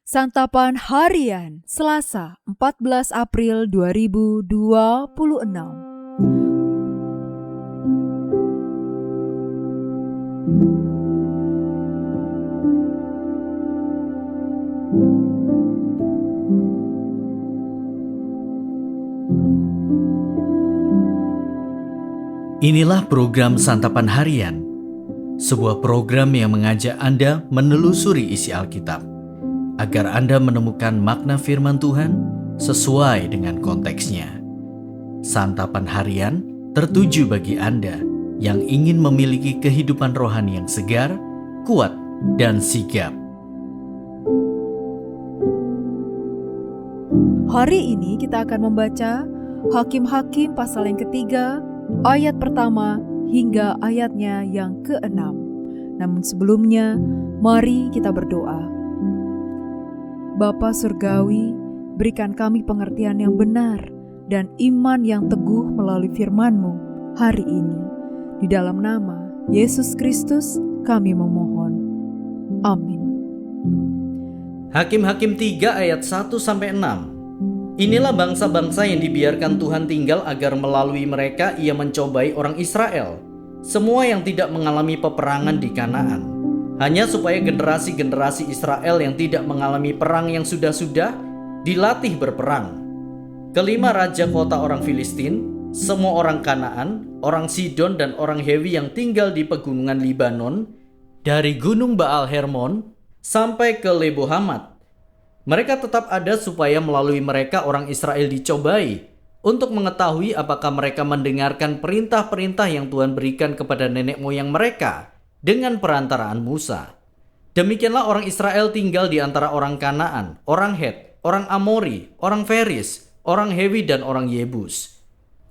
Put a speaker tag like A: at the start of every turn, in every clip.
A: Santapan Harian Selasa 14 April 2026.
B: Inilah program Santapan Harian, sebuah program yang mengajak Anda menelusuri isi Alkitab, agar Anda menemukan makna firman Tuhan sesuai dengan konteksnya. Santapan Harian tertuju bagi Anda yang ingin memiliki kehidupan rohani yang segar, kuat, dan sigap.
A: Hari ini kita akan membaca Hakim-Hakim pasal yang ketiga, ayat pertama hingga ayatnya yang ke-6. Namun sebelumnya, mari kita berdoa. Bapa Surgawi, berikan kami pengertian yang benar dan iman yang teguh melalui firman-Mu hari ini. Di dalam nama Yesus Kristus kami memohon. Amin.
B: Hakim-Hakim 3 ayat 1-6. Inilah bangsa-bangsa yang dibiarkan Tuhan tinggal agar melalui mereka ia mencobai orang Israel, semua yang tidak mengalami peperangan di Kanaan, hanya supaya generasi-generasi Israel yang tidak mengalami perang yang sudah-sudah dilatih berperang. Kelima raja kota orang Filistin, semua orang Kanaan, orang Sidon dan orang Hewi yang tinggal di pegunungan Libanon, dari gunung Baal Hermon sampai ke Lebo Hamat. Mereka tetap ada supaya melalui mereka orang Israel dicobai untuk mengetahui apakah mereka mendengarkan perintah-perintah yang Tuhan berikan kepada nenek moyang mereka dengan perantaraan Musa. Demikianlah orang Israel tinggal di antara orang Kanaan, orang Het, orang Amori, orang Feris, orang Hewi dan orang Yebus.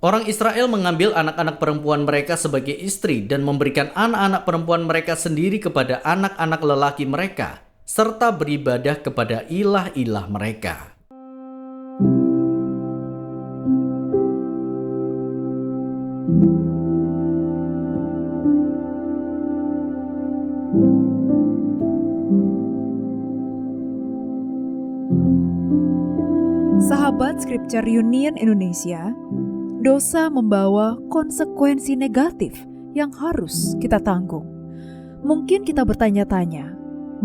B: Orang Israel mengambil anak-anak perempuan mereka sebagai istri dan memberikan anak-anak perempuan mereka sendiri kepada anak-anak lelaki mereka, serta beribadah kepada ilah-ilah mereka.
A: Sahabat Scripture Union Indonesia, dosa membawa konsekuensi negatif yang harus kita tanggung. Mungkin kita bertanya-tanya,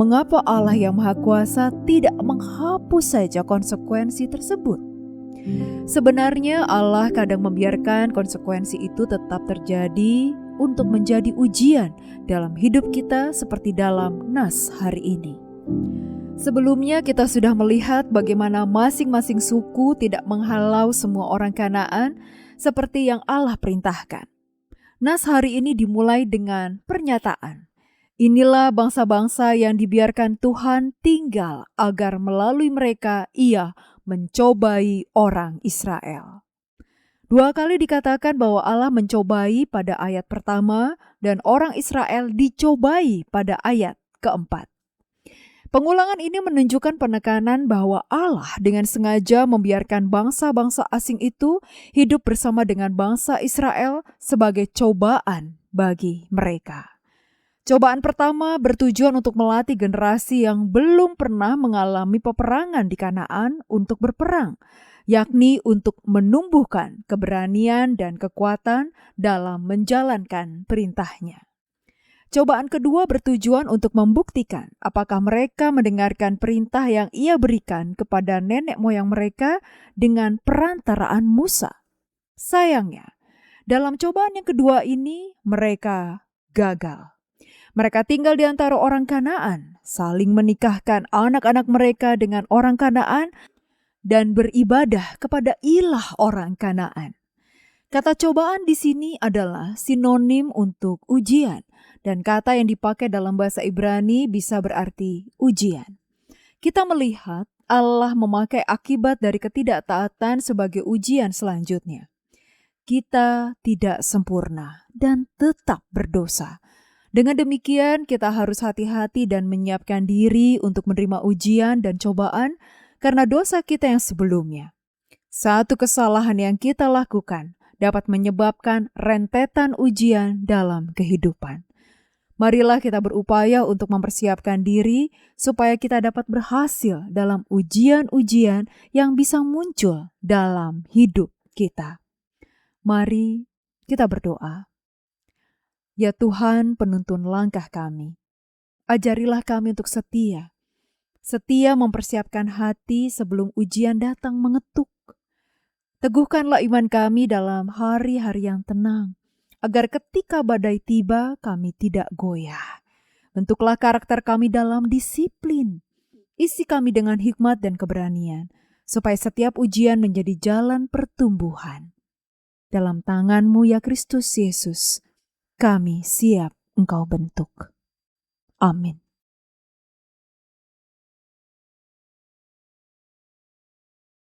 A: mengapa Allah yang Maha Kuasa tidak menghapus saja konsekuensi tersebut? Sebenarnya Allah kadang membiarkan konsekuensi itu tetap terjadi untuk menjadi ujian dalam hidup kita seperti dalam nas hari ini. Sebelumnya kita sudah melihat bagaimana masing-masing suku tidak menghalau semua orang Kanaan seperti yang Allah perintahkan. Nas hari ini dimulai dengan pernyataan, inilah bangsa-bangsa yang dibiarkan Tuhan tinggal agar melalui mereka ia mencobai orang Israel. Dua kali dikatakan bahwa Allah mencobai pada ayat pertama dan orang Israel dicobai pada ayat keempat. Pengulangan ini menunjukkan penekanan bahwa Allah dengan sengaja membiarkan bangsa-bangsa asing itu hidup bersama dengan bangsa Israel sebagai cobaan bagi mereka. Cobaan pertama bertujuan untuk melatih generasi yang belum pernah mengalami peperangan di Kanaan untuk berperang, yakni untuk menumbuhkan keberanian dan kekuatan dalam menjalankan perintahnya. Cobaan kedua bertujuan untuk membuktikan apakah mereka mendengarkan perintah yang ia berikan kepada nenek moyang mereka dengan perantaraan Musa. Sayangnya, dalam cobaan yang kedua ini mereka gagal. Mereka tinggal di antara orang Kanaan, saling menikahkan anak-anak mereka dengan orang Kanaan, dan beribadah kepada ilah orang Kanaan. Kata cobaan di sini adalah sinonim untuk ujian, dan kata yang dipakai dalam bahasa Ibrani bisa berarti ujian. Kita melihat Allah memakai akibat dari ketidaktaatan sebagai ujian selanjutnya. Kita tidak sempurna dan tetap berdosa. Dengan demikian, kita harus hati-hati dan menyiapkan diri untuk menerima ujian dan cobaan karena dosa kita yang sebelumnya. Satu kesalahan yang kita lakukan dapat menyebabkan rentetan ujian dalam kehidupan. Marilah kita berupaya untuk mempersiapkan diri supaya kita dapat berhasil dalam ujian-ujian yang bisa muncul dalam hidup kita. Mari kita berdoa. Ya Tuhan, penuntun langkah kami, ajarilah kami untuk setia mempersiapkan hati sebelum ujian datang mengetuk. Teguhkanlah iman kami dalam hari-hari yang tenang, agar ketika badai tiba kami tidak goyah. Bentuklah karakter kami dalam disiplin. Isi kami dengan hikmat dan keberanian, supaya setiap ujian menjadi jalan pertumbuhan. Dalam tangan-Mu ya Kristus Yesus, kami siap Engkau bentuk. Amin.